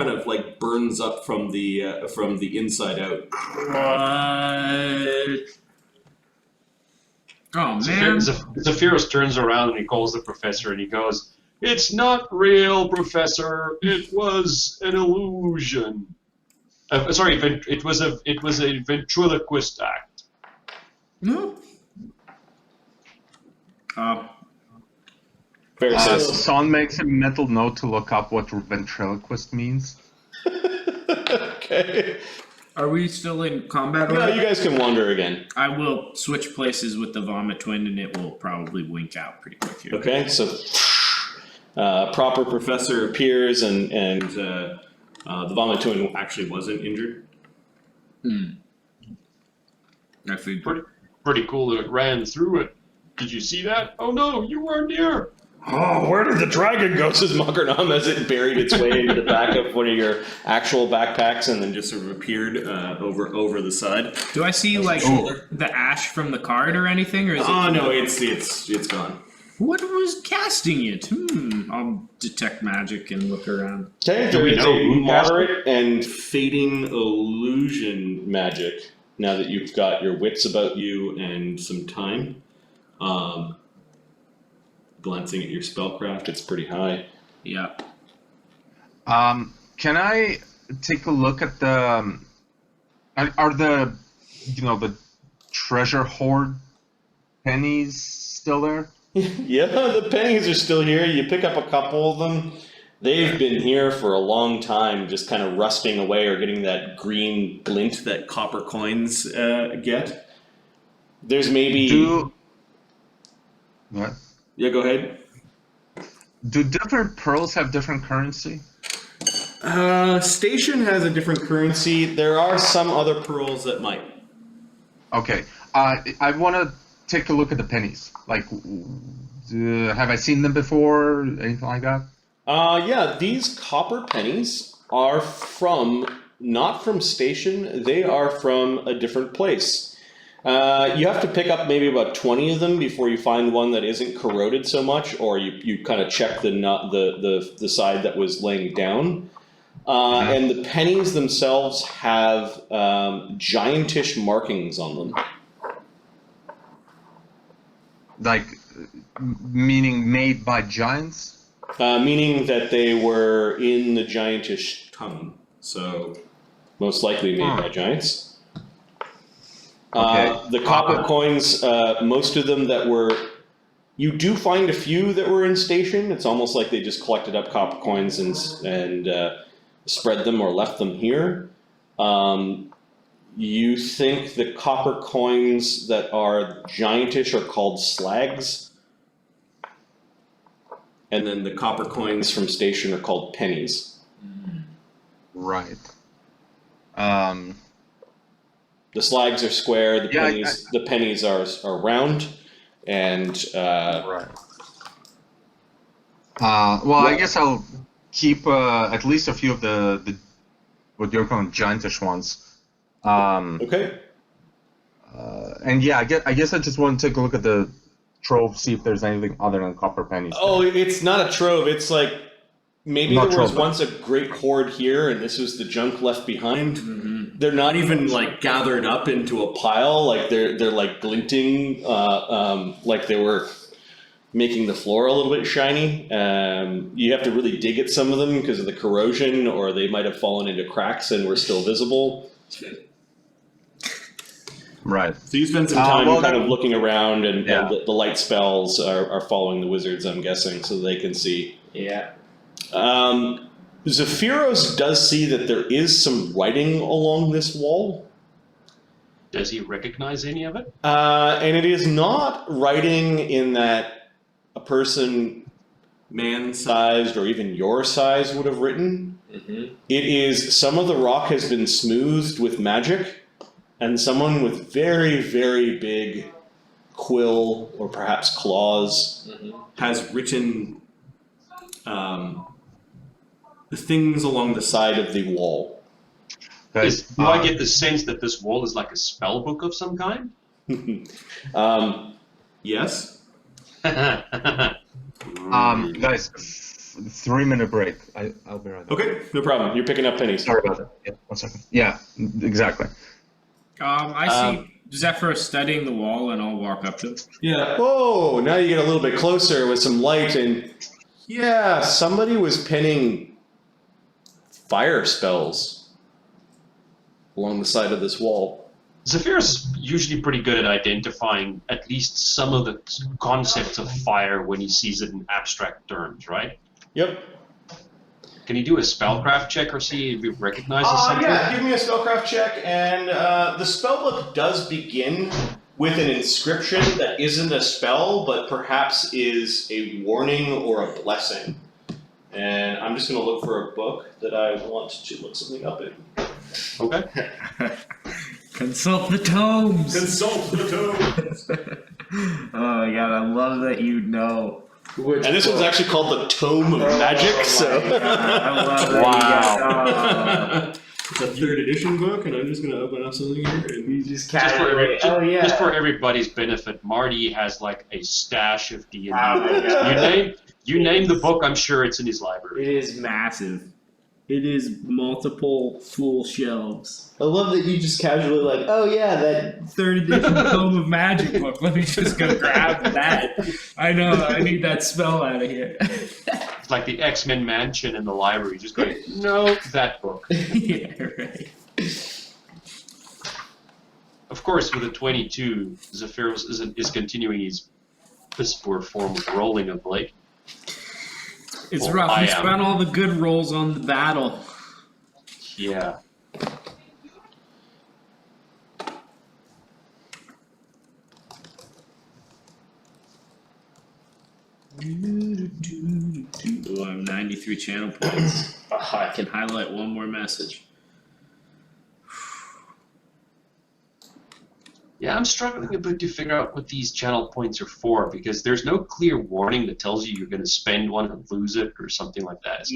kind of like burns up from the inside out. Oh man! Zephyros turns around and he calls the professor and he goes, "It's not real, Professor. It was an illusion. Sorry, it was a ventriloquist act." No. Saun makes a mental note to look up what ventriloquist means. Okay. Are we still in combat? No, you guys can wander again. I will switch places with the vomit twin, and it will probably wink out pretty quick here. Okay, so proper professor appears, and the vomit twin actually wasn't injured. Actually, Pretty cool that it ran through it. Did you see that? Oh no, you weren't here. Oh, where did the dragon go? Says Makarnam as it buried its way into the back of one of your actual backpacks and then just sort of appeared over the side. do I see like the ash from the card or anything, or is it? Oh no, it's gone. What was casting it? I'll detect magic and look around. Okay, there is a moderate and fading illusion magic now that you've got your wits about you and some time. Glancing at your spellcraft, it's pretty high. Yeah. Can I take a look at the? Are the, the treasure hoard pennies still there? Yeah, the pennies are still here. You pick up a couple of them. They've been here for a long time, just kind of rusting away or getting that green glint that copper coins get. There's maybe... What? Yeah, go ahead. Do different pearls have different currency? Station has a different currency. There are some other pearls that might. Okay. I want to take a look at the pennies. Like, have I seen them before? Anything like that? Yeah, these copper pennies are not from Station. They are from a different place. You have to pick up maybe about 20 of them before you find one that isn't corroded so much, or you kind of check the side that was laying down. And the pennies themselves have giantish markings on them. Like, meaning made by giants? Meaning that they were in the giantish tongue, so most likely made by giants. Okay. The copper coins, most of them that were... You do find a few that were in Station. It's almost like they just collected up copper coins and spread them or left them here. You think the copper coins that are giantish are called slags. And then the copper coins from Station are called pennies. Right. The slags are square. The pennies are round, and right. Well, I guess I'll keep at least a few of the what you're calling giantish ones. Okay. And yeah, I guess I just want to take a look at the trove, see if there's anything other than copper pennies. Oh, it's not a trove. It's like maybe Not there was trove. once a great hoard here, and this was the junk left behind. Mm-hmm. They're not even like gathered up into a pile. Like they're like glinting, like they were making the floor a little bit shiny. You have to really dig at some of them because of the corrosion, or they might have fallen into cracks and were still visible. Right. So you spend some time well, kind of looking around, and, Yeah. and the light spells are following the wizards, I'm guessing, so they can see. Yeah. Zephyros does see that there is some writing along this wall. Does he recognize any of it? And it is not writing in that a person man-sized or even your size would have written. Mm-hmm. It is, some of the rock has been smoothed with magic, and someone with very, very big quill or perhaps claws has written the things along the side of the wall. Do I get the sense that this wall is like a spell book of some kind? Yes. Guys, 3-minute break. I'll be right back. Okay, no problem. You're picking up pennies. Sorry about that. Yeah, 1 second. Yeah, exactly. I see Zephyros studying the wall, and I'll walk up to him. Yeah. Oh, now you get a little bit closer with some light, and yeah, somebody was pinning fire spells along the side of this wall. Zephyros is usually pretty good at identifying at least some of the concepts of fire when he sees it in abstract terms, right? Yep. Can you do a spellcraft check or see if he recognizes something? Yeah, give me a spellcraft check, and the spellbook does begin with an inscription that isn't a spell, but perhaps is a warning or a blessing. And I'm just going to look for a book that I want to look something up in. Okay. Consult the tomes. Consult the tomes. Oh my god, I love that you know. And this one's actually called the Tome of Magic, so... I love that. It's a 3rd edition book, and I'm just going to open up something here. And You just Just casually. for everybody's benefit, Marty has like a stash of D&D Oh my books. God. You name the book, I'm sure it's in his library. It is massive. It is multiple full shelves. I love that you just casually like, oh yeah, that... 3rd edition Tome of Magic book. Let me just go grab that. I know, I need that spell out of here. It's like the X-Men mansion in the library. Just going, no, that book. Yeah, right. Of course, with a 22, Zephyros is continuing his piss poor form of rolling of late. It's Well, rough. I We am. spent all the good rolls on the battle. Yeah. Ooh, I have 93 channel points. I can highlight one more message. Yeah, I'm struggling a bit to figure out what these channel points are for because there's no clear warning that tells you you're going to spend one and lose it or something like that. It's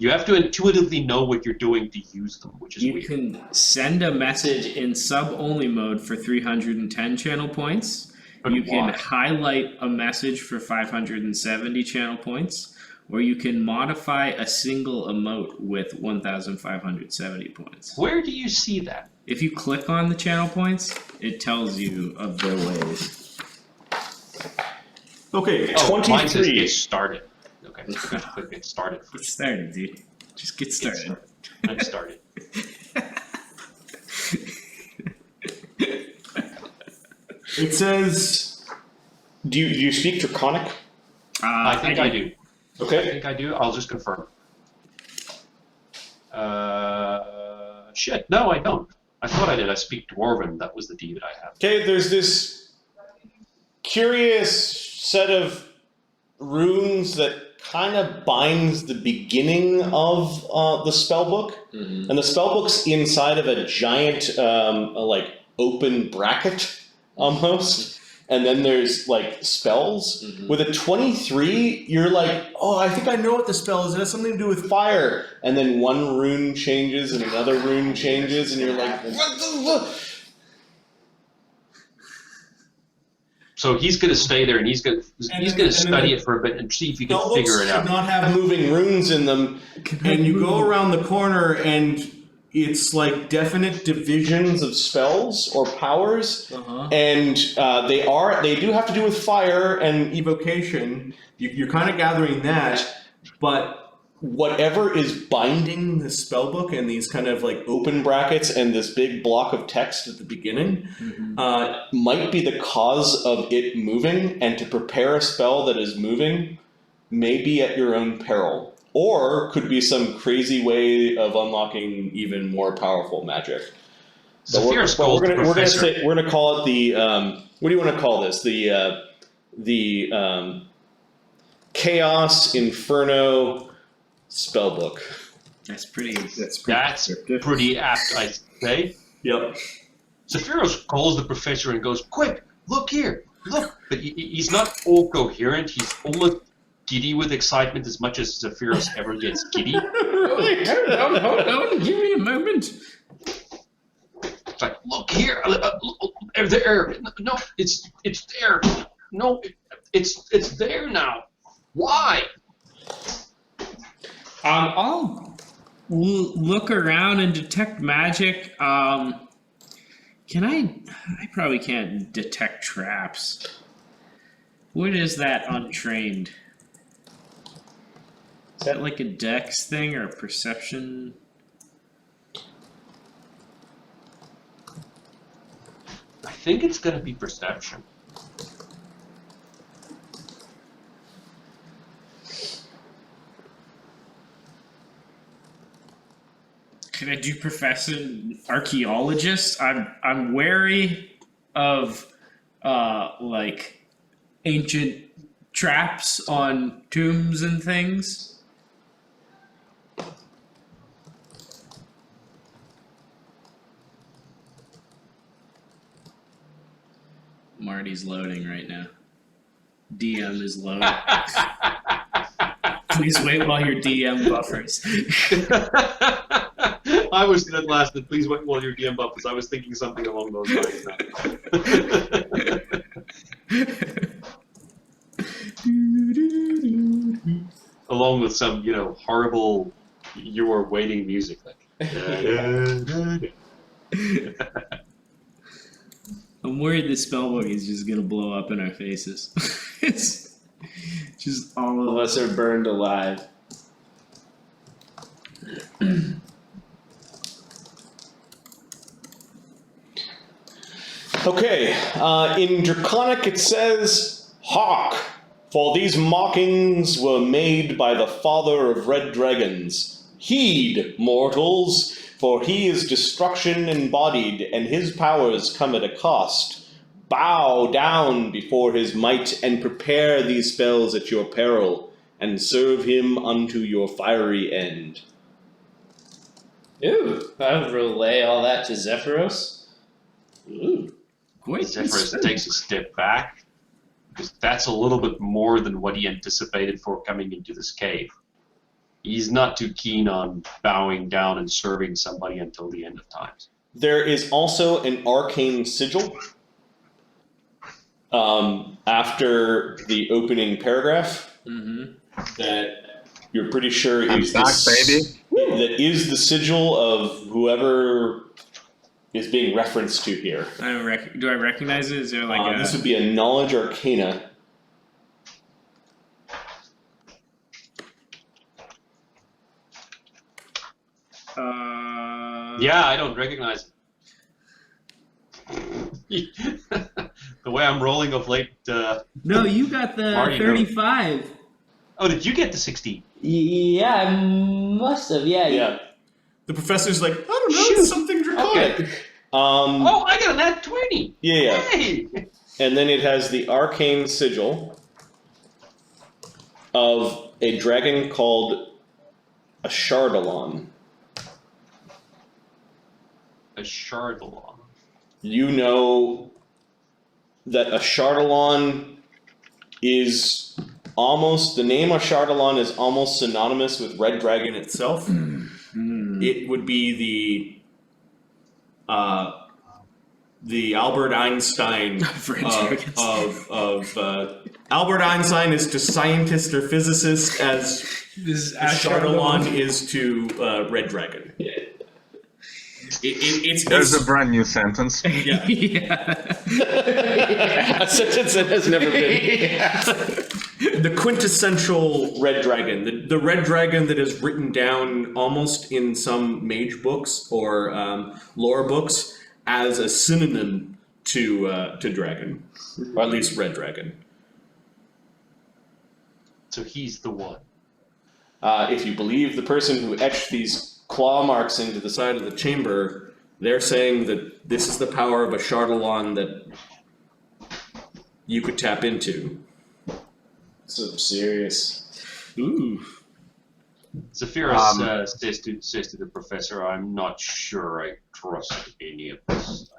you have to intuitively know what you're doing to use them, which is You weird. can send a message in sub-only mode for 310 channel points. But You can why? highlight a message for 570 channel points. Or you can modify a single emote with 1,570 points. Where do you see that? If you click on the channel points, it tells you of their ways. Okay, Oh, mine says 23. get started. Okay, I'm going to click get started Get first. started, dude. Just get started. I'm started. It says... Do you speak Draconic? I think I do. I Okay. think I do. I'll just confirm. Shit. No, I don't. I thought I did. I speak Dwarven. That was the D that I have. Okay, there's this curious set of runes that kind of binds the beginning of the spellbook. Mm-hmm. And the spellbook's inside of a giant, like, open bracket, almost. And then there's, like, spells. Mhm. With a 23, you're like, oh, I think I know what the spell is. It has something to do with fire. And then one rune changes and another rune changes, and you're like, what the... So he's going to stay there and he's going to study it for a bit and see if he can figure it should out. not have moving runes in them, and you go around the corner and it's like definite divisions of spells or powers, Uh-huh. and they do have to do with fire and evocation. You're kind of gathering that, but whatever is binding the spellbook and these kind of like open brackets and this big block of text at the beginning might be the cause of it moving, and to prepare a spell that is moving may be at your own peril. Or could be some crazy way of unlocking even more powerful magic. But Zephyros calls the professor. we're gonna call it the what do you want to call this? The Chaos Inferno Spellbook. That's pretty That's descriptive. pretty apt, I say. Yep. Zephyros calls the professor and goes, "Quick, look here, look!" But he's not all coherent. He's almost giddy with excitement as much as Zephyros ever gets giddy. Hold on, give me a moment. It's like, look here, there. No, it's there. No, it's there now. Why? I'll look around and detect magic. Can I? I probably can't detect traps. What is that untrained? Is that like a dex thing or a perception? I think it's gonna be perception. Can I do Professor Archaeologist? I'm wary of like ancient traps on tombs and things. Marty's loading right now. DM is loading. Please wait while your DM buffers. I was that last. Please wait while your DM buffers. I was thinking something along those lines. Along with some, horrible "you are waiting" music, like. I'm worried the spellbook is just gonna blow up in our faces. It's just all of us are burned alive. Okay, in Draconic it says, "Hark! For these mockings were made by the father of red dragons. Heed, mortals, for he is destruction embodied, and his powers come at a cost. Bow down before his might, and prepare these spells at your peril, and serve him unto your fiery end." Ooh, I would relay all that to Zephyros. Ooh, quite Zephyros takes a step back, because that's a little bit more than what he anticipated for coming into this cave. He's not too keen on bowing down and serving somebody until the end of times. There is also an arcane sigil after the opening paragraph that you're pretty sure is that is the sigil of whoever is being referenced to here. Do I recognize it? Is there like this would be a knowledge arcana. Yeah, I don't recognize it. The way I'm rolling of late. No, you got the Marty, 35. Oh, did you get the 60? Yeah, I must have. Yeah. The professor's like, I don't know, Shoot. it's something draconic. Okay. Oh, I got a nat 20. Yeah. Hey. And then it has the arcane sigil of a dragon called a Shardalon. A Shardalon. You know that a Shardalon is almost, the name of Shardalon is almost synonymous with Red Dragon itself. It would be the Albert Einstein of Albert Einstein is to scientist or physicist as Shardalon is to Red Dragon. There's a brand new sentence. Yeah. Yeah. A sentence that has never been. The quintessential red dragon. The red dragon that is written down almost in some mage books or lore books as a synonym to dragon. Or at least red dragon. So he's the one. If you believe the person who etched these claw marks into the side of the chamber, they're saying that this is the power of a Shardalon that you could tap into. Some serious. Ooh. Zephyros says to the professor, "I'm not sure I trust any of this."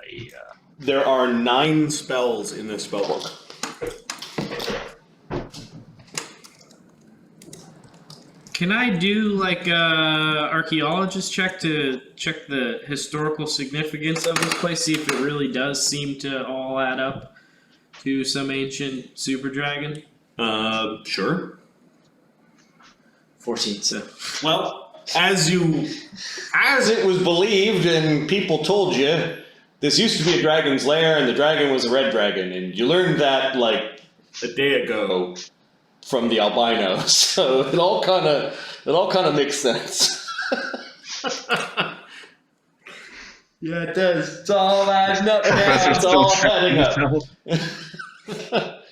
There are 9 spells in this spellbook. Can I do like a archaeologist check to check the historical significance of this place, see if it really does seem to all add up to some ancient super dragon? Sure. 14th. So, Well, as it was believed and people told you, this used to be a dragon's lair and the dragon was a red dragon, and you learned that like a day ago from the albino. So it all kind of makes sense. Yeah, it does. It's all adding up. Professor It's still all checking adding up. himself.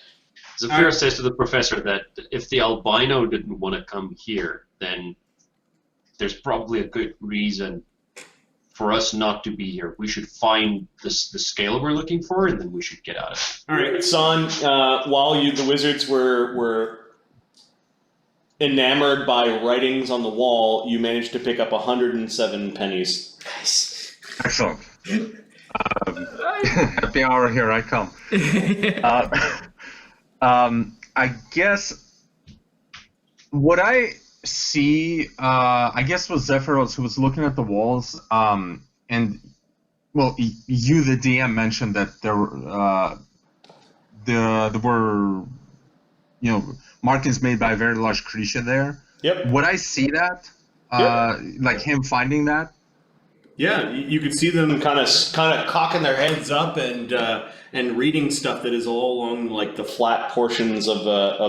Zephyros says to the professor that if the albino didn't want to come here, then there's probably a good reason for us not to be here. We should find the scale we're looking for, and then we should get out of it. All right, Saun, while the wizards were enamored by writings on the wall, you managed to pick up 107 pennies. Nice. Excellent. Happy hour, here I come. I guess what I see, I guess was Zephyros, who was looking at the walls, and well, you, the DM, mentioned that there were, markings made by a very large creature there. Yep. Would I see that? Like him finding that? Yeah, you could see them kind of cocking their heads up and reading stuff that is all along like the flat portions of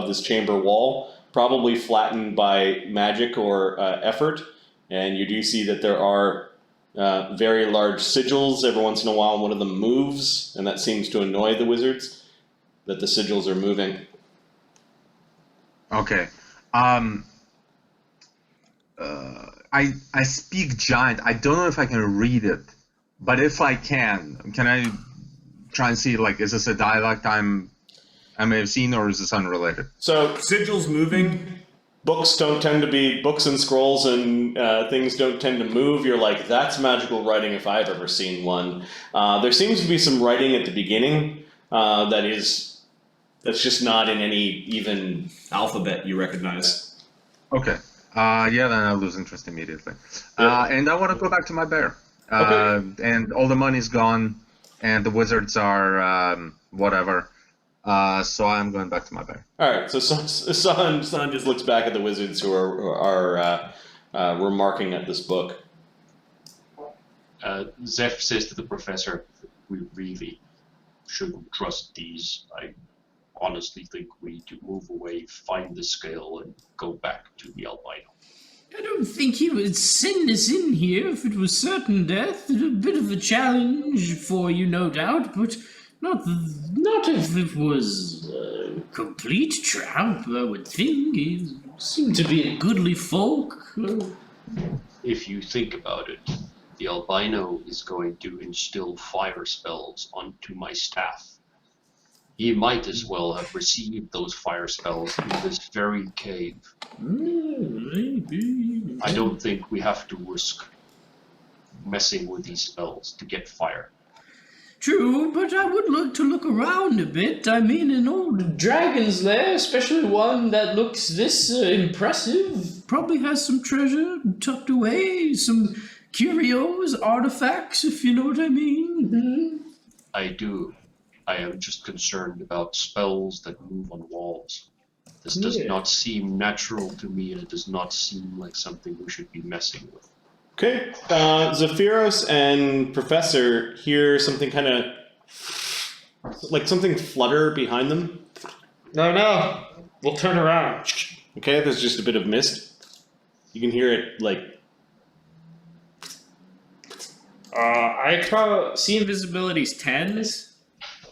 this chamber wall, probably flattened by magic or effort. And you do see that there are very large sigils. Every once in a while, one of them moves, and that seems to annoy the wizards that the sigils are moving. Okay. I speak giant. I don't know if I can read it, but if I can I try and see, like, is this a dialect I may have seen, or is this unrelated? So sigils moving. Books and scrolls and things don't tend to move. You're like, that's magical writing if I've ever seen one. There seems to be some writing at the beginning that's just not in any even alphabet you recognize. Okay. Yeah, then I lose interest immediately. And I want to go back to my bear. Okay. And all the money's gone, and the wizards are whatever. So I'm going back to my bear. All right. So Saun just looks back at the wizards who are remarking at this book. Zeph says to the professor, we really shouldn't trust these. I honestly think we need to move away, find the scale, and go back to the albino. I don't think he would send us in here if it was certain death. A bit of a challenge for you, no doubt, but not if it was a complete trap, I would think. He seemed to be a goodly folk. If you think about it, the albino is going to instill fire spells onto my staff. He might as well have received those fire spells in this very cave. Maybe. I don't think we have to risk messing with these spells to get fire. True, but I would like to look around a bit. I mean, an old Dragon's lair, especially one that looks this impressive. probably has some treasure tucked away, some curios, artifacts, if you know what I mean. Mm-hmm. I do. I am just concerned about spells that move on walls. This does not seem natural to me, and it does not seem like something we should be messing with. Okay. Zephyros and Professor hear something kind of like something flutter behind them. No. We'll turn around. Okay, there's just a bit of mist. You can hear it like. I probably See invisibility's 10s.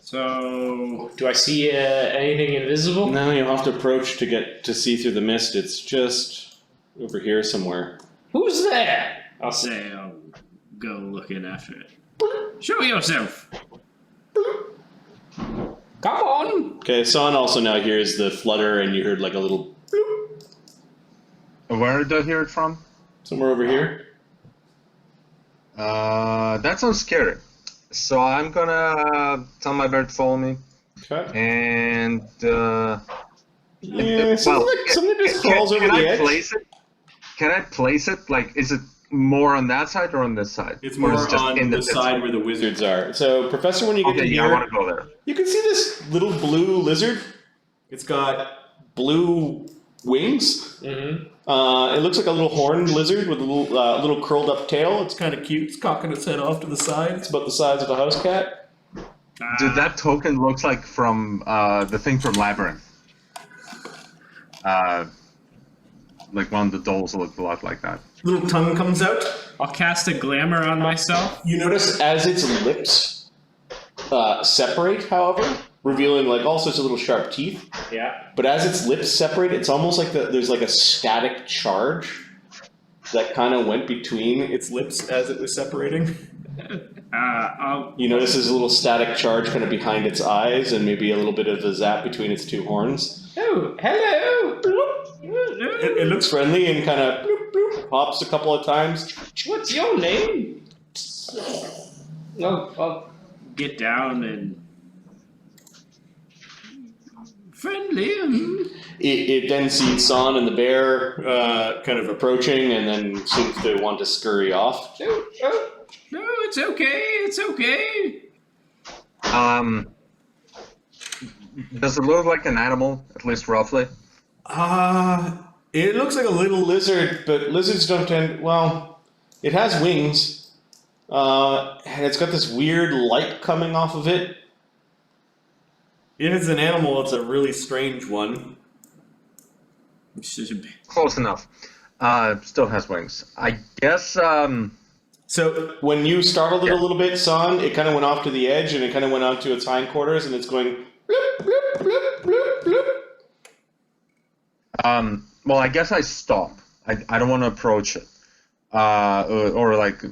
So Do I see anything invisible? No, you'll have to approach to get to see through the mist. It's just over here somewhere. Who's there? I'll say I'll go looking after it. Show yourself. Come on. Okay, Saun also now hears the flutter, and you heard like a little bloop Where did I hear it from? somewhere over here. That sounds scary. So I'm gonna tell my bear to follow me, Okay. and Yeah, something just crawls over can the I edge. place it? Can I place it? Like, is it more on that side or on this side? It's Or more is it just on in the pit? side where the wizards are. So, Professor, when you get Okay, to yeah, I here, want to go there. you can see this little blue lizard. It's got blue wings. Mm-hmm. It looks like a little horned lizard with a little curled up tail. It's kind of cute. It's cocking its head off to the side. It's about the size of a house cat. Dude, that token looks like from the thing from Labyrinth. Like one of the dolls look a lot like that. Little tongue comes out. I'll cast a glamour on myself. You notice as its lips separate, however, revealing like all sorts of little sharp teeth. Yeah. But as its lips separate, it's almost like there's like a static charge that kind of went between its lips as it was separating. You notice there's a little static charge kind of behind its eyes and maybe a little bit of a zap between its two horns. Oh, hello. It looks friendly and kind of bloop, bloop, hops a couple of times. What's your name? Oh, Get down and friendly. It then sees Saun and the bear kind of approaching and then seems to want to scurry off. oh. No, it's okay. It's okay. Does it look like an animal, at least roughly? It looks like a little lizard, but lizards don't tend. Well, it has wings, and it's got this weird light coming off of it. If it's an animal, it's a really strange one. Close enough. Still has wings. I guess. So when you startled it a little bit, Saun, it kind of went off to the edge, and it kind of went onto its hindquarters, and it's going bloop, bloop, bloop, bloop, bloop. Well, I guess I stop. I don't want to approach it, or like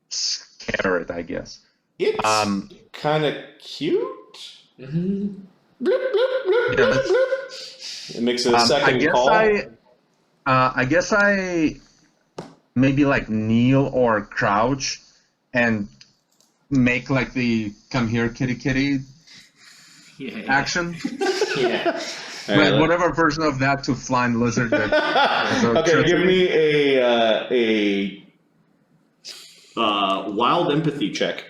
scare it. I guess. It's kind of cute. Mm-hmm. Bloop, bloop, bloop, Yeah, bloop, bloop. It makes it a second call. I guess I maybe like kneel or crouch and make like the come here kitty kitty action. Yeah. Alright, Whatever version of that to flying lizard. okay, give me a wild empathy check.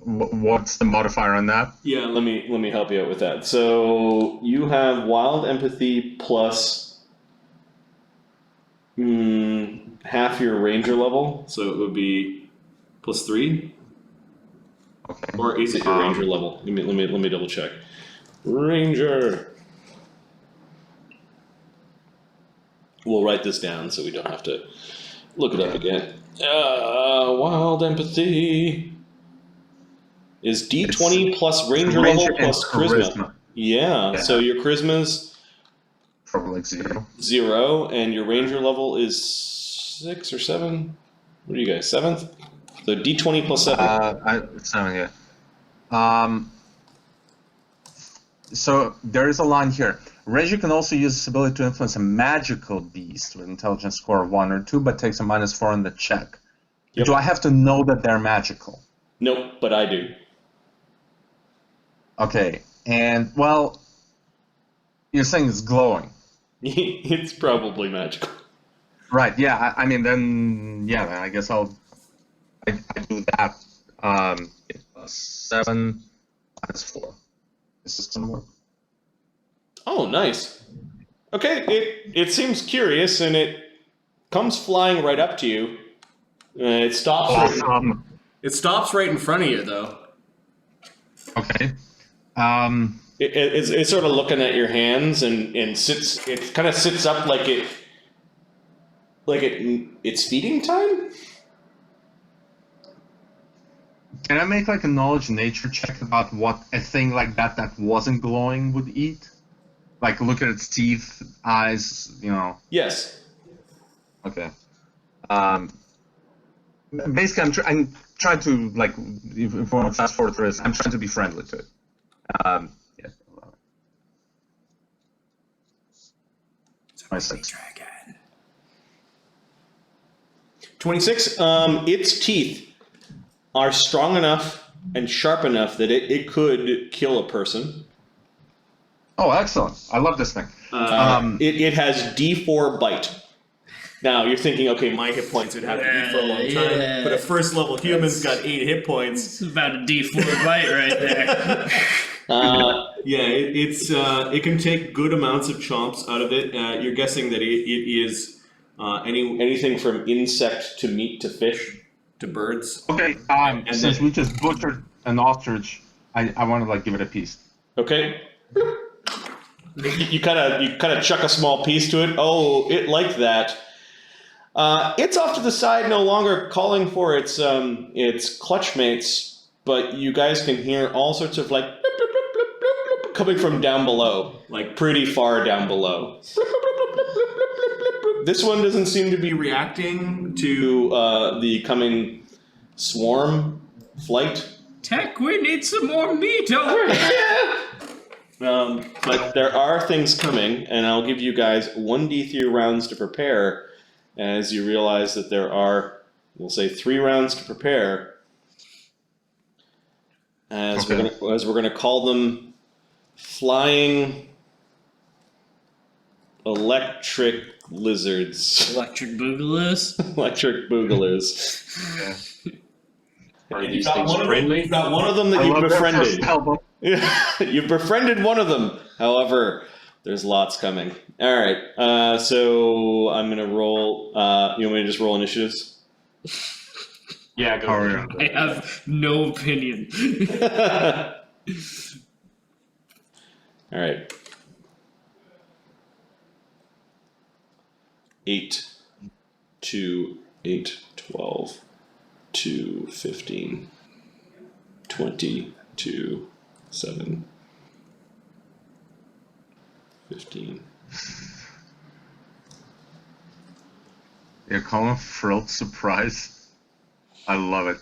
What's the modifier on that? Yeah, let me help you out with that. So you have wild empathy plus half your ranger level, so it would be +3. Okay. Or is it your ranger level? Let me double check. Ranger. We'll write this down so we don't have to look it up again. Wild empathy is D20 plus ranger level plus charisma. Yeah, so your charisma's probably like 0. 0, and your ranger level is 6 or 7. What are you guys, 7th? So D20 plus 7. 7, yeah. So there is a line here. Ranger can also use this ability to influence a magical beast with intelligence score of 1 or 2, but takes a -4 on the check. Yep. Do I have to know that they're magical? Nope, but I do. Okay, and well, you're saying it's glowing. It's probably magical. Right, yeah, I mean, then I guess I do that. 7 -4. Is this gonna work? Oh, nice. Okay, it seems curious, and it comes flying right up to you. It stops. Awesome. It stops right in front of you, though. Okay. It's sort of looking at your hands and sits. It kind of sits up like it's feeding time. Can I make like a knowledge nature check about what a thing like that wasn't glowing would eat? Like look at its teeth, eyes, Yes. Okay. Basically, I'm trying to like if we want to fast forward through this, I'm trying to be friendly to it. Yeah. 26. 26. Its teeth are strong enough and sharp enough that it could kill a person. Oh, excellent! I love this thing. It has D4 bite. Now you're thinking, okay, my hit points would have to be for a long time, but a first level human's got 8 hit points. This is about a D4 bite right there. It can take good amounts of chomps out of it. You're guessing that it is anything from insect to meat to fish to birds. Okay. And Since then- we just butchered an ostrich, I want to like give it a piece. Okay. You kind of chuck a small piece to it. Oh, it liked that. It's off to the side, no longer calling for its clutch mates, but you guys can hear all sorts of like coming from down below, like pretty far down below. This one doesn't seem to be reacting to the coming swarm flight. Tech, we need some more meat over here. But there are things coming, and I'll give you guys 1d3 rounds to prepare as you realize that there are, we'll say, 3 rounds to prepare. As we're gonna call them flying electric lizards. Electric Boogaloo's. Electric boogalers. Yeah. Are these things friendly? You've got one of them that you've love that befriended. first album. You've befriended one of them. However, there's lots coming. All right. So I'm gonna roll. You want me to just roll initiatives? Yeah, go. Hurry ahead. up. I have no opinion. All right. 8, 2, 8, 12, 2, 15, 20, 2, 7, 15. You're calling Frilled Surprise? I love it.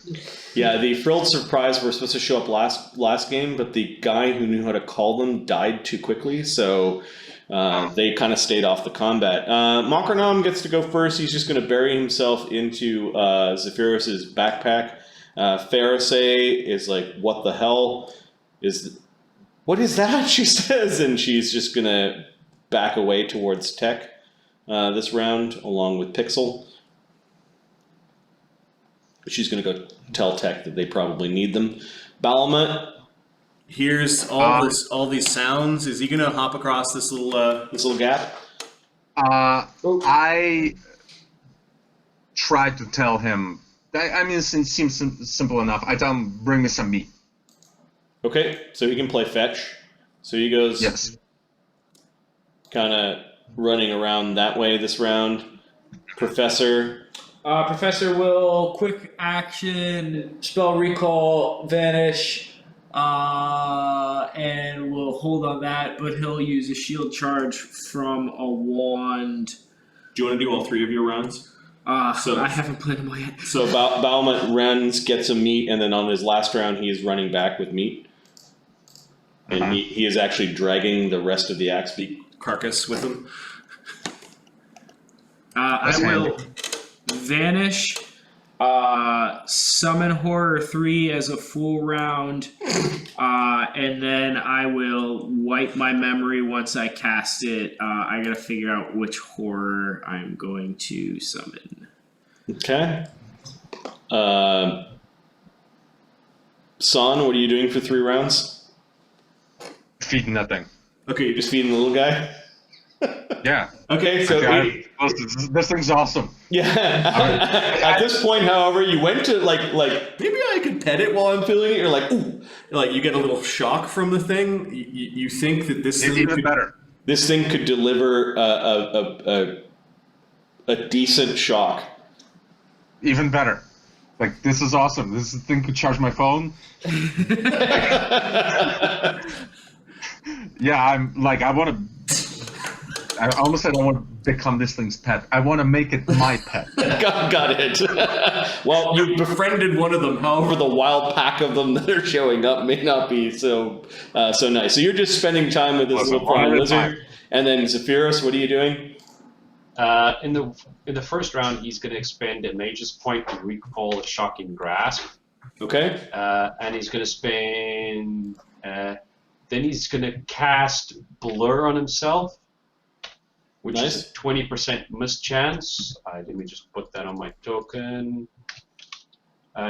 Yeah, the Frilled Surprise were supposed to show up last game, but the guy who knew how to call them died too quickly, so they kind of stayed off the combat. Mokranam gets to go first. He's just going to bury himself into Zephyros' backpack. Pharisee is like, what the hell? What is that? She says, and she's just going to back away towards Tech this round, along with Pixel. She's going to go tell Tech that they probably need them. Balamut hears all these sounds. Is he going to hop across this little gap? I tried to tell him. I mean, it seems simple enough. I tell him, bring me some meat. Okay, so he can play fetch. So he goes Yes. kind of running around that way this round. Professor. Professor will quick action, spell recall, vanish, and will hold on that, but he'll use a shield charge from a wand. Do you want to do all 3 of your rounds? So I haven't played them all yet. So Balamut runs, gets a meat, and then on his last round he's running back with meat. And he is actually dragging the rest of the axe beak carcass with him. I will vanish, summon Horror 3 as a full round, and then I will wipe my memory once I cast it. I gotta figure out which horror I'm going to summon. Okay. Saun, what are you doing for 3 rounds? Feeding that thing. Okay, you're just feeding the little guy? Yeah. Okay, so this thing's awesome. yeah. At this point, however, you went to like maybe I could pet it while I'm feeling it. You're like, ooh, like you get a little shock from the thing. You think that this It's thing even better. this thing could deliver a decent shock. Even better. Like, this is awesome. This thing could charge my phone. Yeah, I'm like, I almost said I want to become this thing's pet. I want to make it my pet. Got it. Well, you befriended one of them. However, the wild pack of them that are showing up may not be so nice. So you're just spending time with this little flying lizard. And then Zephyros, what are you doing? In the first round, he's going to expend a mage's point to recall a shocking grasp. Okay. And he's going to spend. Then he's going to cast Blur on himself, which is a 20% miss chance. Let me just put that on my token.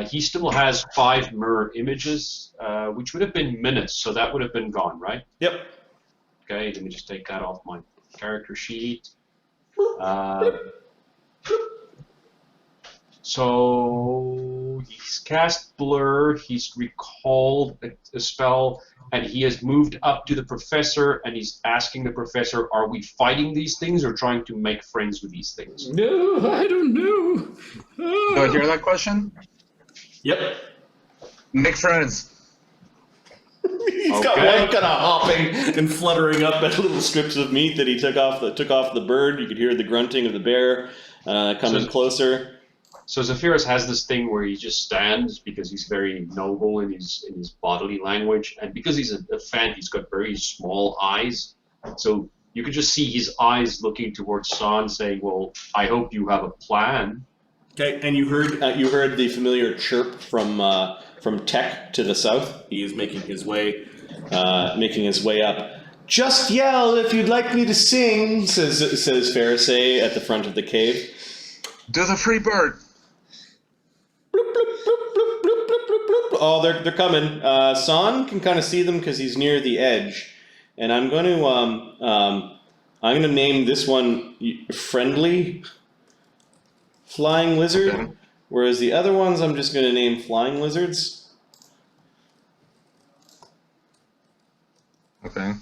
He still has 5 mirror images, which would have been minutes, so that would have been gone, right? Yep. Okay, let me just take that off my character sheet. So he's cast Blur, he's recalled a spell, and he has moved up to the professor, and he's asking the professor, are we fighting these things or trying to make friends with these things? No, I don't know. Do I hear that question? Yep. Make friends. He's got Okay. one kind of hopping and fluttering up at little strips of meat that he took off the bird. You could hear the grunting of the bear coming closer. So Zephyros has this thing where he just stands because he's very noble in his bodily language, and because he's a fan, he's got very small eyes. So you could just see his eyes looking towards Saun, saying, "Well, I hope you have a plan." Okay, and you heard the familiar chirp from Tech to the south. He is making his way up. Just yell if you'd like me to sing, says Pharisee at the front of the cave. Do the free bird. Bloop, bloop, bloop, bloop, bloop, bloop, bloop, bloop. Oh, they're coming. Saun can kind of see them because he's near the edge, and I'm going to name this one Friendly Flying Lizard, Okay. whereas the other ones I'm just going to name Flying Lizards. Okay.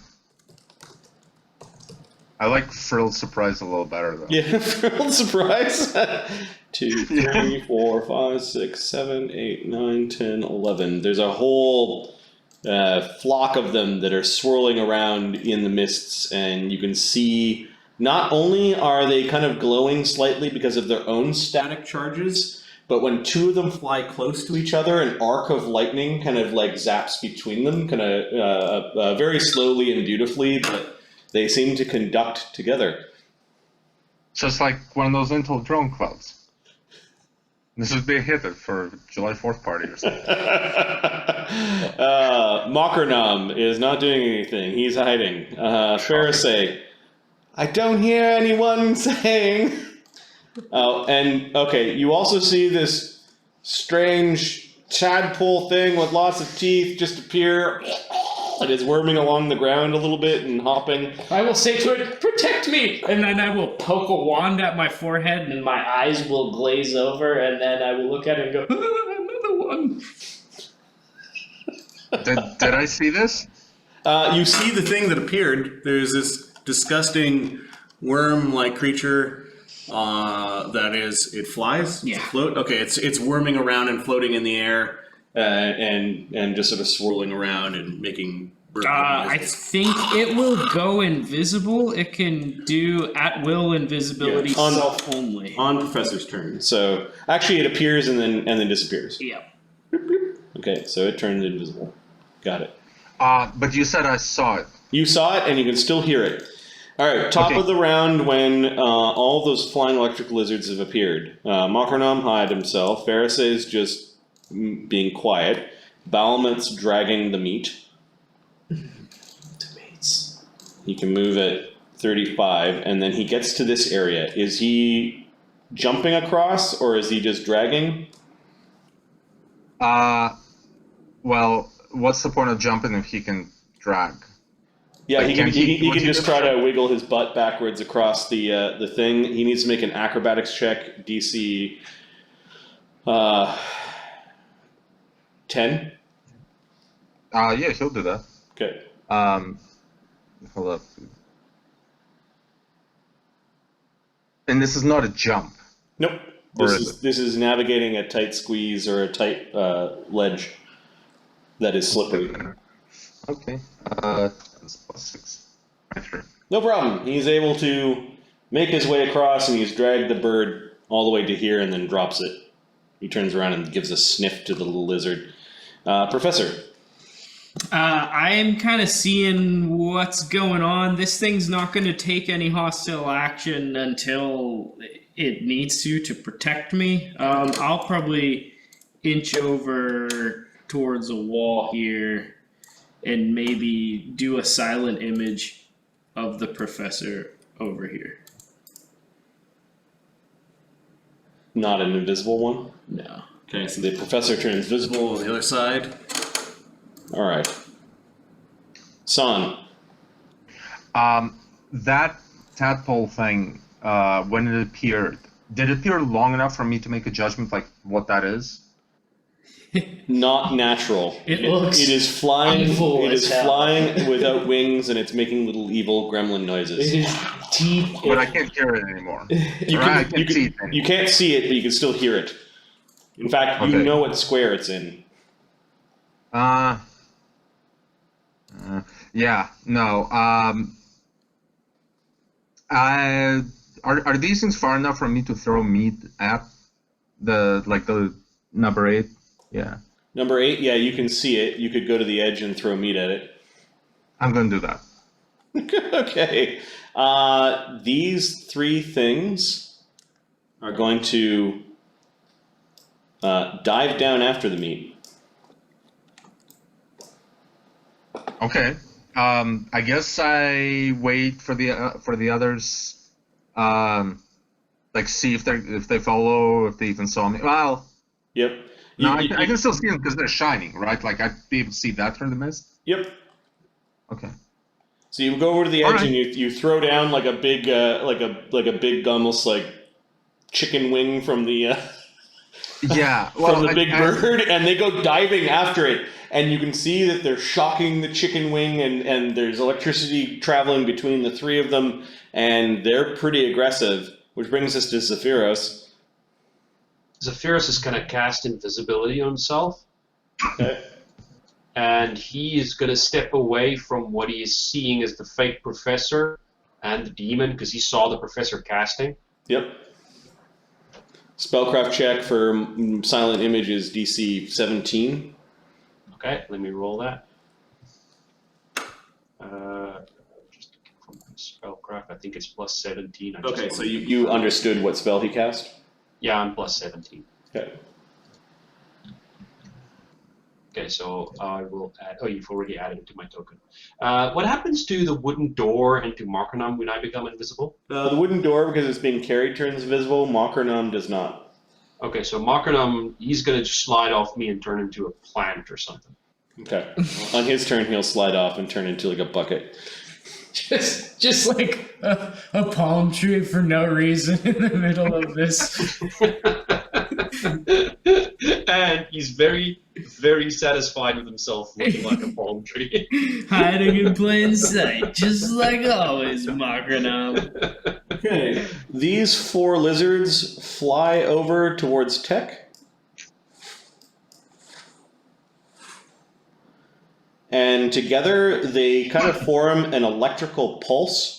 I like Frilled Surprise a little better though. Yeah, Frilled Surprise. 2, 3, 4, 5, 6, 7, 8, 9, 10, 11. There's a whole flock of them that are swirling around in the mists, and you can see not only are they kind of glowing slightly because of their own static charges, but when two of them fly close to each other, an arc of lightning kind of like zaps between them, kind of very slowly and beautifully, but they seem to conduct together. Just like one of those Intel drone clouds. This would be a hit for July 4th party or something. Mockernam is not doing anything. He's hiding. Pharisee, I don't hear anyone saying. And okay, you also see this strange tadpole thing with lots of teeth just appear. It is worming along the ground a little bit and hopping. I will say to it, protect me! And then I will poke a wand at my forehead and my eyes will glaze over, and then I will look at it and go, another one! Did I see this? You see the thing that appeared. There's this disgusting worm-like creature that is. It flies. Yeah. Does it float. Okay, it's worming around and floating in the air, and just sort of swirling around and making. I think it will go invisible. It can do at will invisibility Yeah, on- self only. On Professor's turn. So actually, it appears and then disappears. Yeah. Okay, so it turned invisible. Got it. But you said I saw it. You saw it, and you can still hear it. All right, top Okay. of the round when all those flying electric lizards have appeared. Mockernam hid himself. Pharisee is just being quiet. Balmet's dragging the meat. Debates. He can move at 35, and then he gets to this area. Is he jumping across, or is he just dragging? Well, what's the point of jumping if he can drag? Yeah, Like, he can can he- he would can he just just- try to wiggle his butt backwards across the thing. He needs to make an acrobatics check, DC 10. Yeah, he'll do that. Okay. Hold up. And this is not a jump. Nope. Or This is is this is navigating a tight squeeze or a tight ledge that is slippery. Okay. That's +6. Sure. No problem. He's able to make his way across, and he's dragged the bird all the way to here, and then drops it. He turns around and gives a sniff to the little lizard. Professor. I'm kind of seeing what's going on. This thing's not going to take any hostile action until it needs to protect me. I'll probably inch over towards a wall here and maybe do a silent image of the professor over here. Not an invisible one. No. Okay, so the professor turns visible on the other side. Alright. Saun. That tadpole thing, when it appeared, did it appear long enough for me to make a judgment like what that is? Not natural. It looks It is flying. evil It as is hell. flying without wings, and it's making little evil gremlin It noises. is deep. But I can't hear it anymore. You Right, I can, can't see it anymore. you can't see it, but you can still hear it. In fact, you Okay. know what square it's in. Yeah, no. Are these things far enough for me to throw meat at the number 8? Yeah, Number 8, yeah, you can see it. You could go to the edge and throw meat at it. I'm gonna do that. Okay. These 3 things are going to dive down after the meat. Okay. I guess I wait for the others. Like see if they follow, if they even saw me. Well, Yep. no, I can still see them because they're shining, right? Like I'd be able to see that through the mist. Yep. Okay. So you go over to the edge Alright. and you throw down like a big like a big almost like chicken wing from the Yeah. Well, from the big bird, and they go diving after it, and you can see that they're shocking the chicken wing, and there's electricity traveling between the 3 of them, and they're pretty aggressive. Which brings us to Zephyros. Zephyros is going to cast invisibility on himself, Okay. and he is going to step away from what he is seeing as the fake professor and the demon, because he saw the professor casting. Yep. Spellcraft check for silent image is DC 17. Okay, let me roll that. Just from my spellcraft, I think it's plus 17. I just Okay, so wanted to- you understood what spell he cast? Yeah, I'm plus 17. Okay. Okay, so I will add. Oh, you've already added it to my token. What happens to the wooden door and to Markernum when I become invisible? The wooden door, because it's being carried, turns visible. Mockernum does not. Okay, so Markernum, he's going to just slide off me and turn into a plant or something. Okay. On his turn, he'll slide off and turn into like a bucket. Just like a palm tree for no reason in the middle of this. And he's very, very satisfied with himself looking like a palm tree. Hiding in plain sight, just like always, Markernum. Okay. These 4 lizards fly over towards Tech. And together they kind of form an electrical pulse.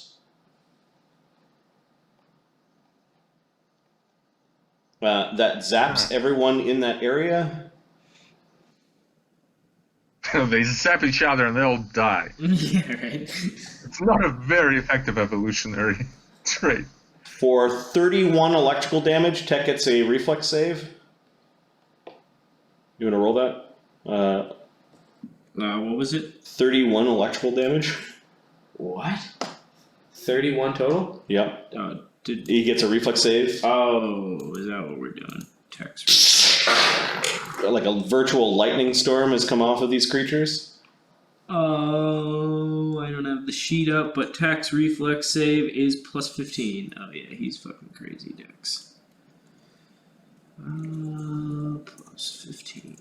That zaps everyone in that area. They zap each other and they'll die. Yeah, right. It's not a very effective evolutionary trait. For 31 electrical damage, Tech gets a reflex save. You want to roll that? What was it? 31 electrical damage. What? 31 total? Yep. Did He gets a reflex save. Oh, is that what we're doing? Text. Like a virtual lightning storm has come off of these creatures. Oh, I don't have the sheet up, but tax reflex save is plus 15. Oh yeah, he's fucking crazy, Dex. Plus 15.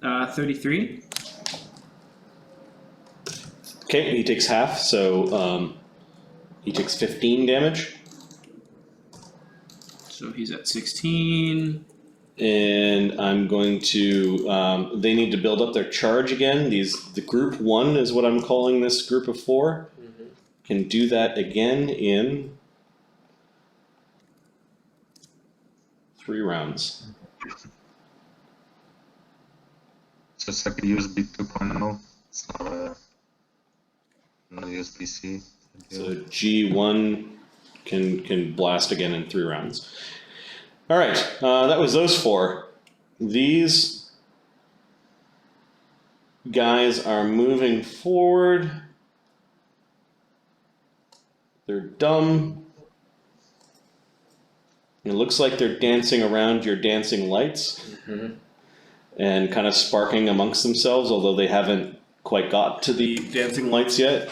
33. Okay, he takes half, so he takes 15 damage. So he's at 16. And I'm going to, they need to build up their charge again. The group 1 is what I'm calling this group of 4. Can do that again in 3 rounds. So it's like a USB 2.0. It's not a USB-C. So G1 can blast again in 3 rounds. All right, that was those 4. These guys are moving forward. They're dumb. It looks like they're dancing around your dancing lights and kind of sparking amongst themselves, although they haven't quite got to the dancing lights yet.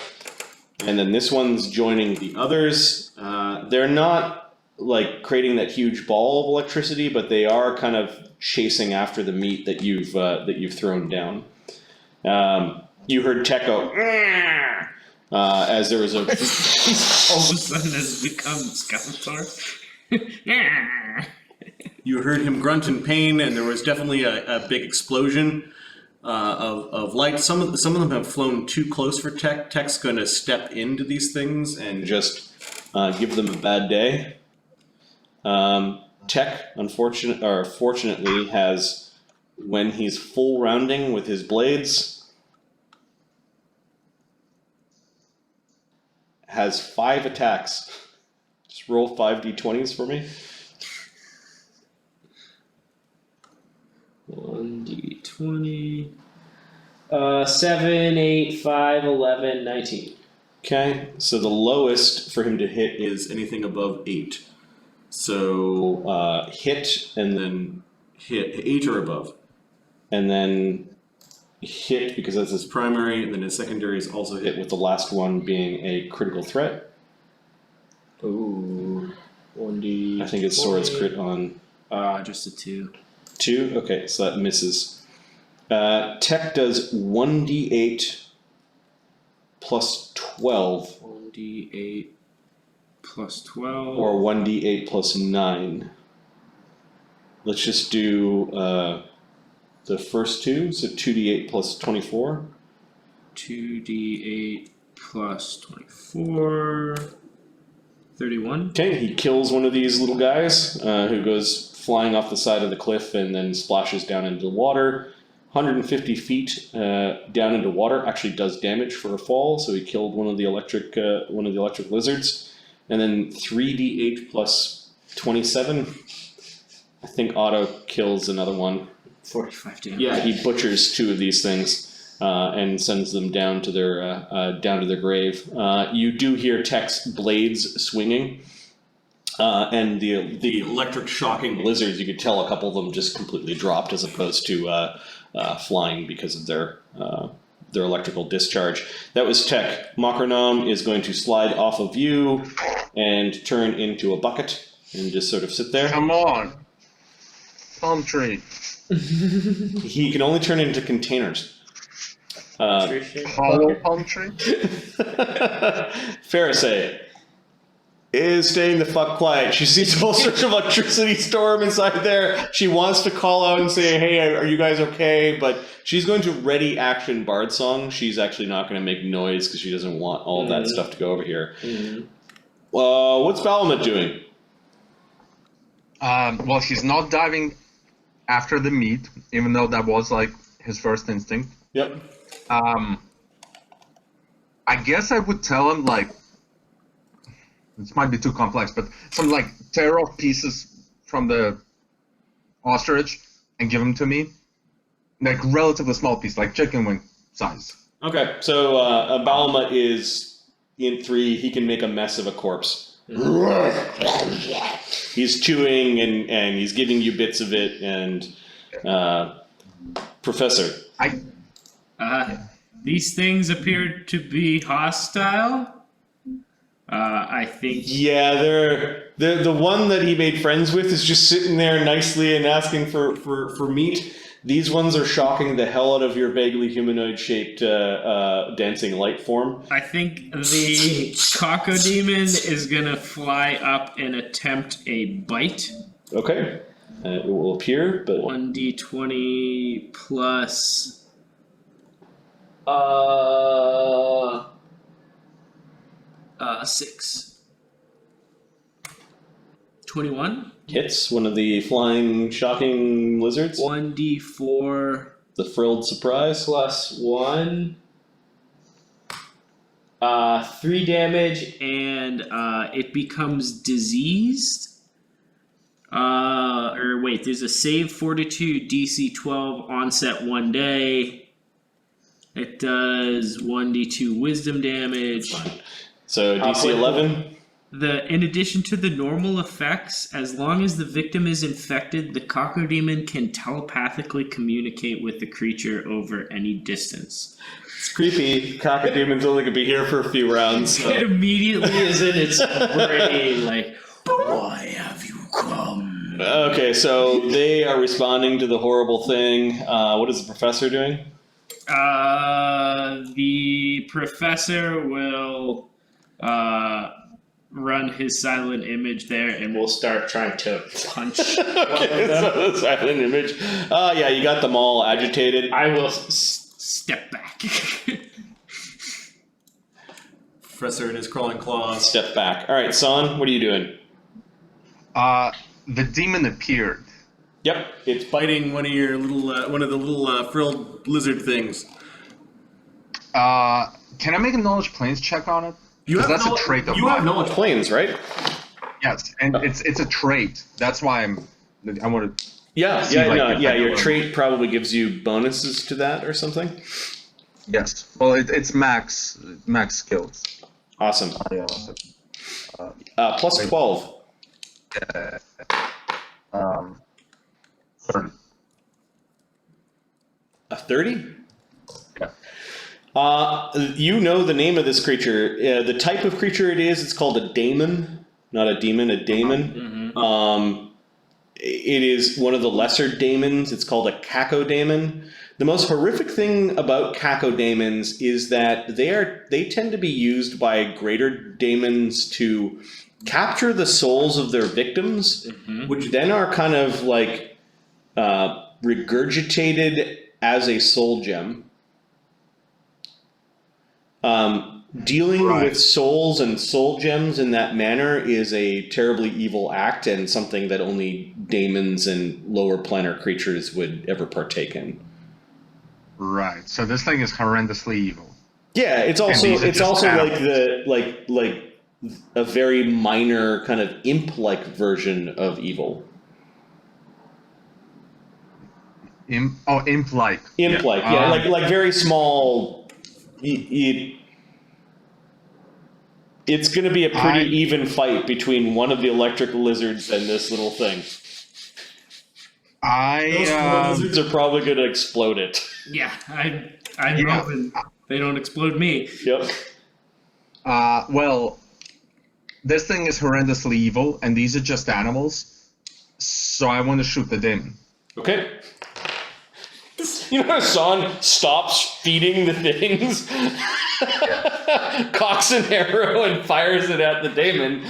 And then this one's joining the others. They're not like creating that huge ball of electricity, but they are kind of chasing after the meat that you've thrown down. You heard Tech go as there was a All of a sudden has become Skeletor. You heard him grunt in pain, and there was definitely a big explosion of light. Some of them have flown too close for Tech. Tech's going to step into these things and just give them a bad day. Tech, fortunately, has, when he's full rounding with his blades, has 5 attacks. Just roll 5d20s for me. 1d20. 7, 8, 5, 11, 19. Okay, so the lowest for him to hit is anything above 8. So hit and then hit 8 or above. And then hit because that's his primary, and then his secondary is also hit, with the last one being a critical threat. Ooh. 1d. I think his sword's crit on Just a 2. 2. Okay, so that misses. Tech does 1d8 plus 12. 1d8 plus 12. Or 1d8 plus 9. Let's just do the first two, so 2d8 plus 24. 2d8 plus 24. 31. Okay, he kills one of these little guys who goes flying off the side of the cliff and then splashes down into the water. 150 feet down into water, actually does damage for a fall, so he killed one of the electric lizards. And then 3d8 plus 27. I think Otto kills another one. 45 damage. Yeah, he butchers 2 of these things and sends them down to their grave. You do hear Tech's blades swinging, and the electric shocking lizards. You could tell a couple of them just completely dropped, as opposed to flying because of their electrical discharge. That was Tech. Makronam is going to slide off of you and turn into a bucket and just sort of sit there. Come on. Palm tree. He can only turn into containers. Hollow palm tree? Pharisee is staying the fuck quiet. She sees a whole sort of electricity storm inside there. She wants to call out and say, hey, are you guys okay? But she's going to ready action Bard Song. She's actually not going to make noise because she doesn't want all that stuff to go over here. What's Balamet doing? Well, he's not diving after the meat, even though that was like his first instinct. Yep. I guess I would tell him, like, this might be too complex, but some like tear off pieces from the ostrich and give them to me, like relatively small piece, like chicken wing size. Okay, so Balamet is in 3. He can make a mess of a corpse. He's chewing and he's giving you bits of it, and Professor. These things appear to be hostile. I think. Yeah, they're the one that he made friends with is just sitting there nicely and asking for meat. These ones are shocking the hell out of your vaguely humanoid-shaped dancing light form. I think the Cocodemon is gonna fly up and attempt a bite. Okay, it will appear, but 1d20 plus 6. 21. hits one of the flying, shocking lizards. 1d4 The Frilled Surprise. plus 1. 3 damage, and it becomes diseased. Or wait, there's a save fortitude, DC 12, onset 1 day. It does 1d2 wisdom damage. So DC Halfway 11. In addition to the normal effects, as long as the victim is infected, the cocodemon can telepathically communicate with the creature over any distance. It's creepy. Cockademon's only gonna be here for a few rounds. So. It immediately is in its brain, like, why have you come? Okay, so they are responding to the horrible thing. What is the professor doing? The professor will run his silent image there, and we'll start trying to punch one of Okay, them. so the silent image. Yeah, you got them all agitated. I will step back. Professor in his crawling claws. Step back. All right, Saun, what are you doing? The demon appeared. Yep. It's biting one of your little, one of the little frilled lizard things. Can I make a knowledge planes check on it? Because that's a trait of You have mine. knowledge. Planes, right? Yes, and it's a trait. That's why I want to. Yeah, See, yeah, like, no, if yeah. I Your go- trait probably gives you bonuses to that or something. Yes. Well, it's max skills. Awesome. Yeah. Plus 12. 30. A 30? Yeah. You know the name of this creature. The type of creature it is, it's called a daemon. Not a demon, a daemon. It is one of the lesser daemons. It's called a cacodemon. The most horrific thing about cacodemons is that they tend to be used by greater daemons to capture the souls of their victims, which then are kind of like regurgitated as a soul gem. Dealing Right. with souls and soul gems in that manner is a terribly evil act and something that only daemons and lower planar creatures would ever partake in. Right. So this thing is horrendously evil. Yeah, it's also these are it's just also like animals. like a very minor kind of imp-like version of evil. Imp-like. Imp-like, yeah, like very small. It's going to be a pretty even fight between one of the electric lizards and this little thing. I Lizards are probably going to explode it. Yeah, I'm Yeah. hoping they don't explode me. Yep. well, this thing is horrendously evil, and these are just animals. So I want to shoot the demon. Okay. You know how Saun stops feeding the things, cocks an arrow and fires it at the daemon.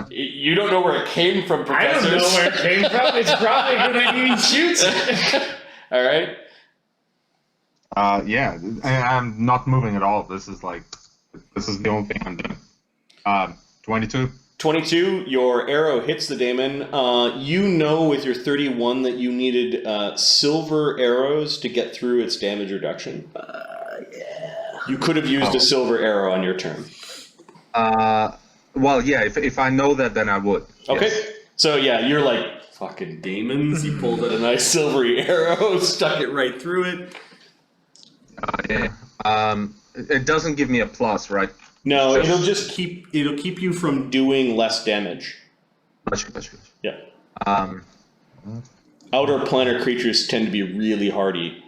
You don't know where it came from, I Professor. don't know where it came from. It's probably a good idea he shoots it. All right. Yeah, and I'm not moving at all. This is the only thing I'm doing. 22. 22, your arrow hits the daemon. You know with your 31 that you needed silver arrows to get through its damage reduction. Yeah. You could have used a silver arrow on your turn. Well, yeah, if I know that, then I would. Okay. Yes. So yeah, you're like, fucking daemons. You pulled out a nice silvery arrow, stuck it right through it. Yeah. It doesn't give me a plus, right? No, it'll just keep you from doing less damage. Gotcha. Yeah. Um, Outer planar creatures tend to be really hardy.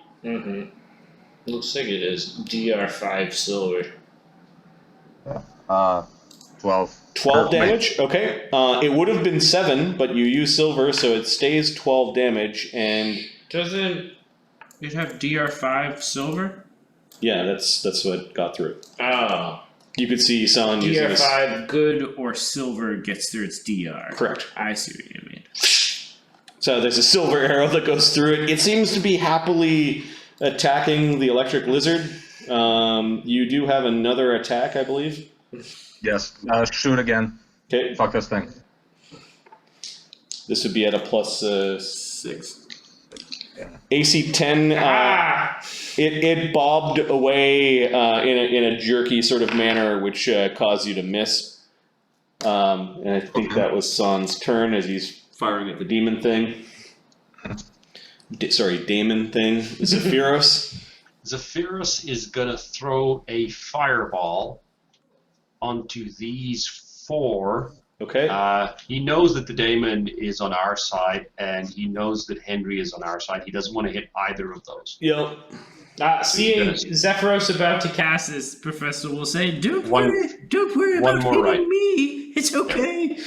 Looks like it is DR5 silver. 12. 12 damage? Okay. It would have been 7, but you use silver, so it stays 12 damage, and Doesn't it have DR5 silver? yeah, that's what got through it. Oh. You could see Saun using this. DR5 good or silver gets through its DR. Correct. I see what you mean. So there's a silver arrow that goes through it. It seems to be happily attacking the electric lizard. You do have another attack, I believe. Yes. Shoot again. Okay. Fuck this thing. This would be at a plus 6. AC 10. It bobbed away in a jerky sort of manner, which caused you to miss. And I think that was Saun's turn as he's firing at the demon thing. Daemon thing. Zephyros. Zephyros is gonna throw a fireball onto these 4. Okay. He knows that the daemon is on our side, and he knows that Henry is on our side. He doesn't want to hit either of those. Yep. Seeing Zephyros about to cast this, Professor will say, Don't One- worry one about more hitting right. me. It's okay.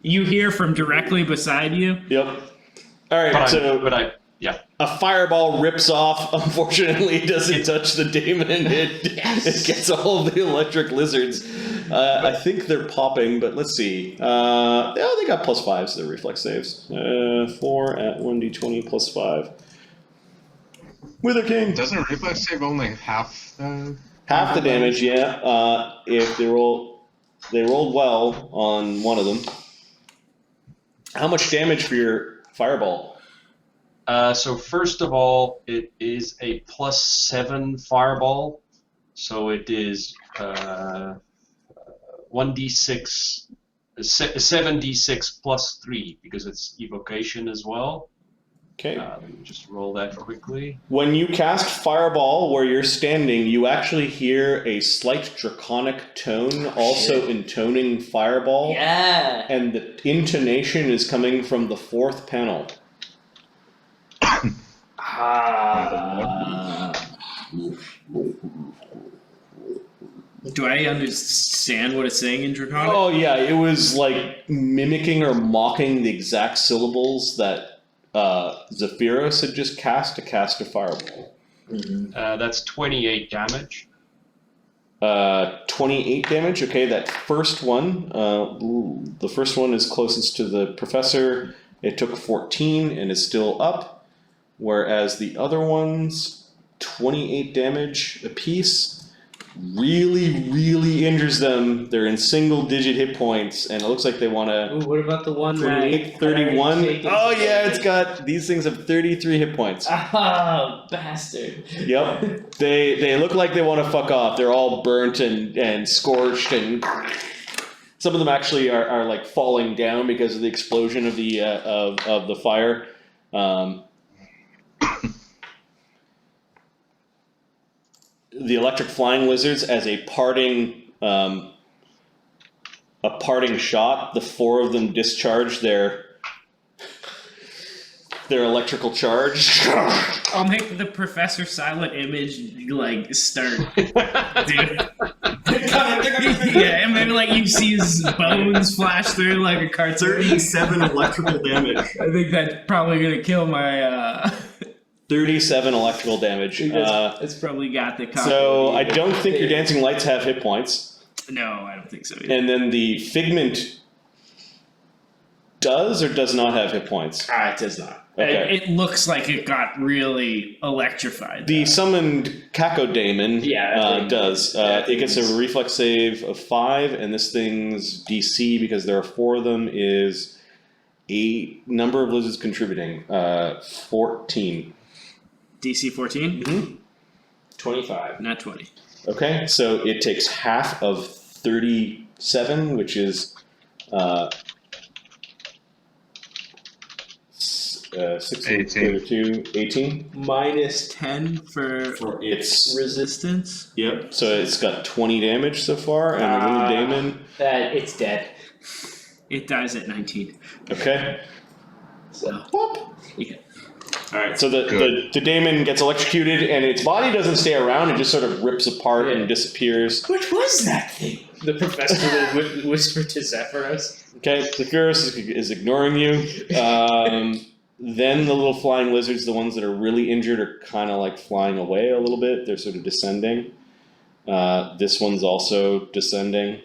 You hear from directly beside you. Yep. All right. A fireball rips off. Unfortunately, it doesn't touch the daemon. It gets all of the electric lizards. I think they're popping, but let's see. They got +5s to their reflex saves. 4 at 1d20 +5. Wither King. Doesn't a reflex save only half? Half the damage, yeah. If they rolled well on one of them. How much damage for your fireball? So first of all, it is a +7 fireball. So it is 1d6, 7d6 +3 because it's evocation as well. Okay. Let me just roll that quickly. When you cast Fireball where you're standing, you actually hear a slight draconic tone also intoning Fireball. Yeah. And the intonation is coming from the 4th panel. Do I understand what it's saying in Draconic? Oh yeah, it was like mimicking or mocking the exact syllables that Zephyros had just cast to cast a Fireball. That's 28 damage. 28 damage. Okay, that first one, the first one is closest to the professor. It took 14 and is still up, whereas the other ones, 28 damage apiece. Really, really injures them. They're in single-digit hit points, and it looks like they want to. Ooh, what about the one that 28, 31. Oh yeah, it's got these things have 33 hit points. Oh, bastard. Yep. They look like they want to fuck off. They're all burnt and scorched, and some of them actually are like falling down because of the explosion of the of the fire. The electric flying lizards as a parting shot. The 4 of them discharge their electrical charge. I'll make the Professor silent image like start, dude. Yeah, and maybe like you see his bones flash through like a cartoon. 37 electrical damage. I think that's probably gonna kill my. 37 electrical damage. It's probably got the. So I don't think your dancing lights have hit points. No, I don't think so either. And then the figment does or does not have hit points. It does not. Okay. It looks like it got really electrified. The summoned Cacodemon does. that It gets a thing's- reflex save of 5, and this thing's DC, because there are 4 of them, is a number of lizards contributing. 14. DC 14, 25. not 20. Okay, so it takes half of 37, which is 16, 18. Minus 10 for It's resistance. Yep. so it's got 20 damage so far, and the little daemon. It's dead. It dies at 19. Okay. So. Whoop. Yeah. All right, so the daemon gets electrocuted, and its body doesn't stay around; it just sort of rips apart and disappears. What was that thing? The professor would whisper to Zephyros. Okay, Zephyros is ignoring you. Then the little flying lizards, the ones that are really injured, are kind of like flying away a little bit. They're sort of descending. This one's also descending.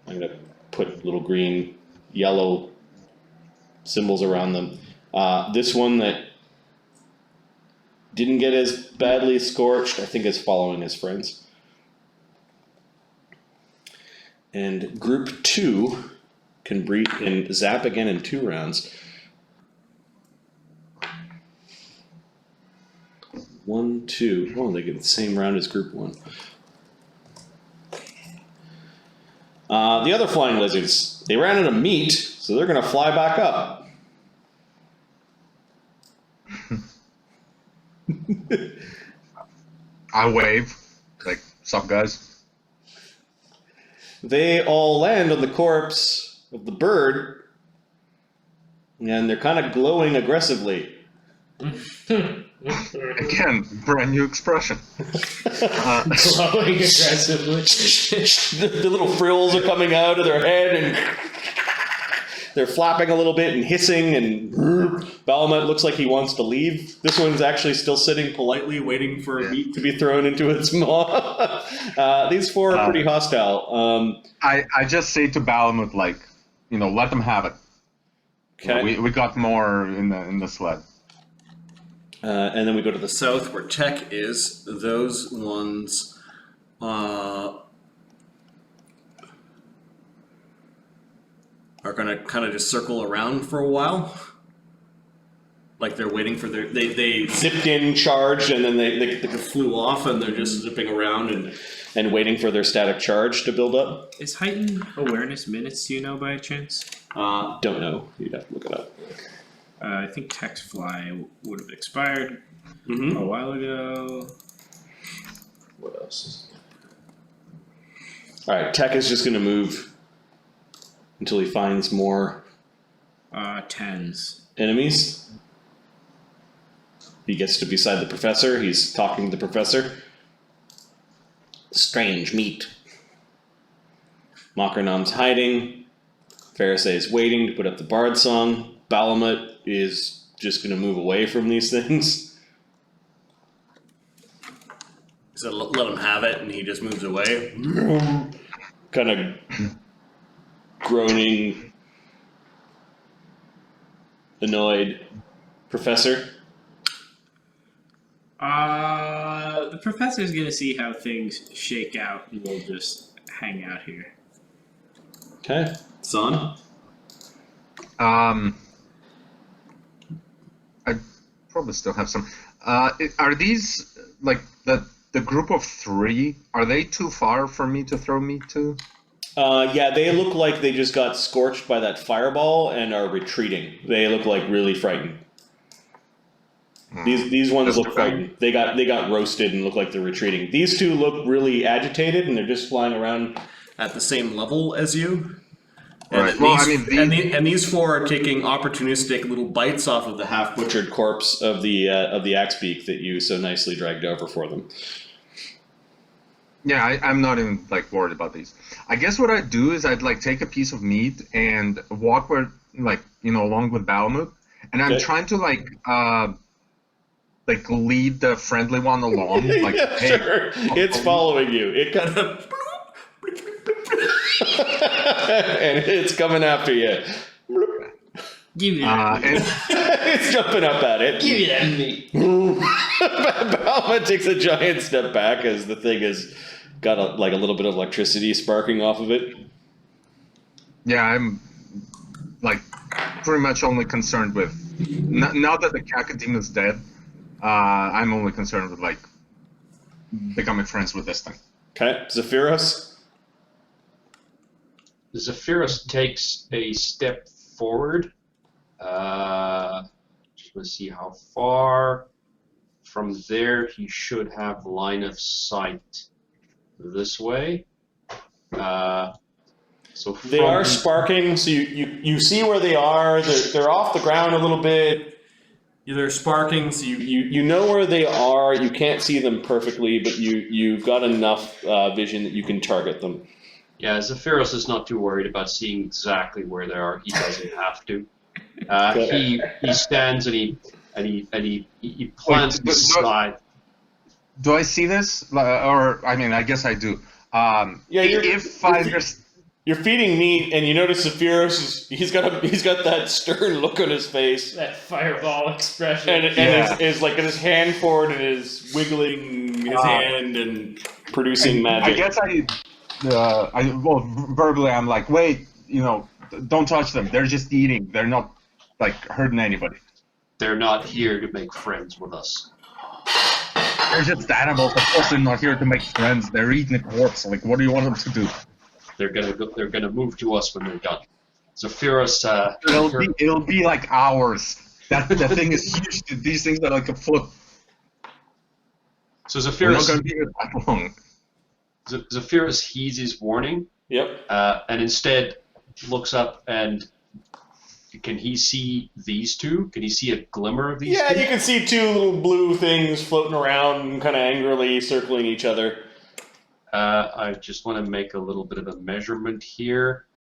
I'm gonna put little green, yellow symbols around them. This one that didn't get as badly scorched, I think, is following his friends. And group 2 can breathe and zap again in 2 rounds. 1, 2. Oh, they get the same round as group 1. The other flying lizards, they ran out of meat, so they're going to fly back up. I wave, like, sup guys? they all land on the corpse of the bird, and they're kind of glowing aggressively. Again, brand new expression. Glowing aggressively. The little frills are coming out of their head, and they're flapping a little bit and hissing, and Balamut looks like he wants to leave. This one's actually still sitting politely, waiting for meat to be thrown into its maw. These four are pretty hostile. I just say to Balamut, like, let them have it. Okay. We got more in the sled. And then we go to the South, where Tech is, those ones are gonna kind of just circle around for a while. Like they're waiting for their they zipped in, charged, and then they flew off, and they're just zipping around and waiting for their static charge to build up. Is heightened awareness minutes, do you know by chance? Don't know. You'd have to look it up. I think Text Fly would have expired a while ago. What else? All right, Tech is just going to move until he finds more 10s. enemies. He gets to beside the professor. He's talking to the professor. Strange meat. Makernam's hiding. Pharisee is waiting to put up the bard song. Balamut is just going to move away from these things. so let him have it, and he just moves away. Kind of groaning, annoyed. Professor? The professor's gonna see how things shake out, and we'll just hang out here. Okay. Saun? I probably still have some. Are these like the group of 3? Are they too far for me to throw meat to? Yeah, they look like they just got scorched by that fireball and are retreating. They look like really frightened. These ones look frightened. They got roasted and look like they're retreating. These two look really agitated, and they're just flying around At the same level as you. Right. And, Well, these, and these four are taking opportunistic little bites off of the half butchered corpse of the axebeak that you so nicely dragged over for them. Yeah, I'm not even like worried about these. I guess what I'd do is I'd like take a piece of meat and walk where along with Balamut, and I'm trying to like lead the friendly one along. Like, hey, sure. It's following you. It kind of and it's coming after you. Give me that. It's jumping up at it. Give me that meat. Balma takes a giant step back as the thing has got a little bit of electricity sparking off of it. Yeah, I'm like pretty much only concerned with now that the Kakadin is dead. I'm only concerned with like becoming friends with this thing. Okay, Zephyros. Zephyros takes a step forward. Just want to see how far. From there, he should have line of sight this way. So They are sparking, so you see where they are. They're off the ground a little bit. They're sparking, so you know where they are. You can't see them perfectly, but you've got enough vision that you can target them. Yeah, Zephyros is not too worried about seeing exactly where they are. He doesn't have to. He stands and he plants the slide. Do I see this? Or I mean, I guess I do. You're feeding meat, and you notice Zephyros he's got that stern look on his face, That fireball expression. and is like his hand forward and is wiggling his hand and producing magic. I guess verbally I'm like, wait, don't touch them. They're just eating. They're not like hurting anybody. They're not here to make friends with us. They're just animals. Of course, they're not here to make friends. They're eating a corpse. Like, what do you want them to do? They're gonna move to us when they're done. Zephyros. It'll be like hours. The thing is huge. These things are like a foot. So We're not going to be here that long. Zephyros heeds his warning, Yep. And instead looks up and can he see these two? Can he see a glimmer of these Yeah, two? you can see two little blue things floating around, kind of angrily circling each other. I just want to make a little bit of a measurement here.